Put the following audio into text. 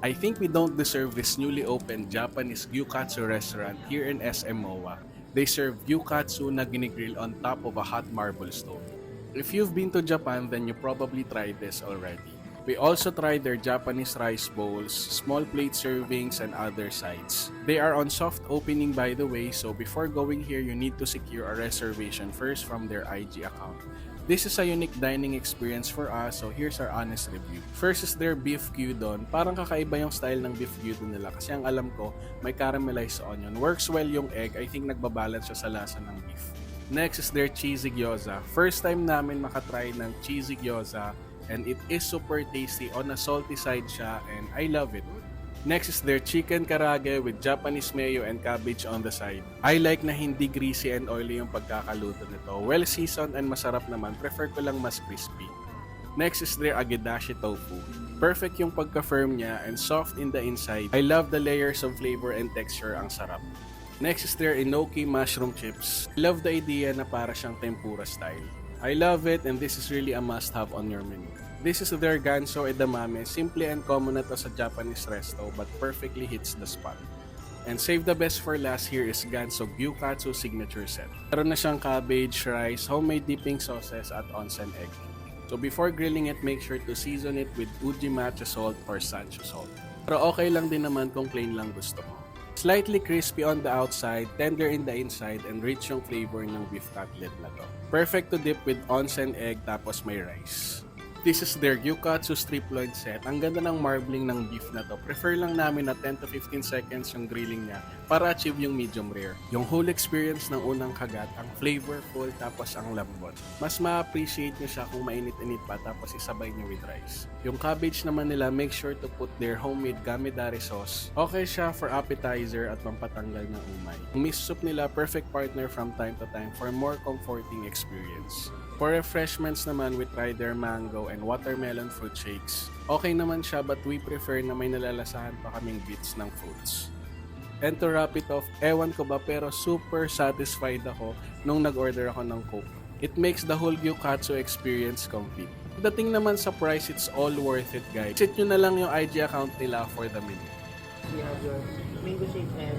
I think we don't deserve this newly opened Japanese gyukatsu restaurant here in SM MOA. They serve gyukatsu na ginigrill on top of a hot marble stove. If you've been to Japan, then you probably tried this already. We also tried their Japanese rice bowls, small plate servings, and other sides. They are on soft opening by the way, so before going here, you need to secure a reservation first from their IG account. This is a unique dining experience for us, so here's our honest review. First is their beef gyudon. Parang kakaiba yung style ng beef gyudon nila kasi ang alam ko, may caramelized onion. Works well yung egg, I think nagbabalance siya sa lasa ng beef. Next is their cheesy gyoza. First time namin makatry ng cheesy gyoza and it is super tasty. On a salty side siya and I love it. Next is their chicken karage with Japanese mayo and cabbage on the side. I like na hindi greasy and oily yung pagkakaluto nito. Well seasoned and masarap naman. Prefer ko lang mas crispy. Next is their agedashi tofu. Perfect yung pagka-firm niya and soft in the inside. I love the layers of flavor and texture, ang sarap. Next is their enoki mushroom chips. I love the idea na para siyang tempura style. I love it and this is really a must-have on your menu. This is their ganso edamame. Simple and common na to sa Japanese resto but perfectly hits the spot. And save the best for last, here is ganso gyukatsu signature set. Meron na siyang cabbage, rice, homemade dipping sauces at onsen egg. So before grilling it, make sure to season it with uji matcha salt or sancho salt. Pero okay lang din naman kung plain lang gusto mo. Slightly crispy on the outside, tender in the inside, and rich yung flavor ng beef cutlet na to. Perfect to dip with onsen egg tapos may rice. This is their gyukatsu strip loin set. Ang ganda ng marbling ng beef na to. Prefer lang namin na 10 to 15 seconds yung grilling niya para achieve yung medium rare. Yung whole experience ng unang kagat, ang flavorful tapos ang lambot. Mas ma-appreciate nyo siya kung mainit-init pa tapos isabay nyo with rice. Yung cabbage naman nila, make sure to put their homemade gamedare sauce. Okay siya for appetizer at pampatanggal ng umay. Yung miso soup nila, perfect partner from time to time for more comforting experience. For refreshments naman, we tried their mango and watermelon fruit shakes. Okay naman siya but we prefer na may nalalasahan pa kaming bits ng fruits. And to wrap it off, ewan ko ba pero super satisfied ako nung nag-order ako ng Coke. It makes the whole gyukatsu experience complete. Dating naman sa price, it's all worth it guys. Visit nyo na lang yung IG account nila for the menu. You have your mango shake and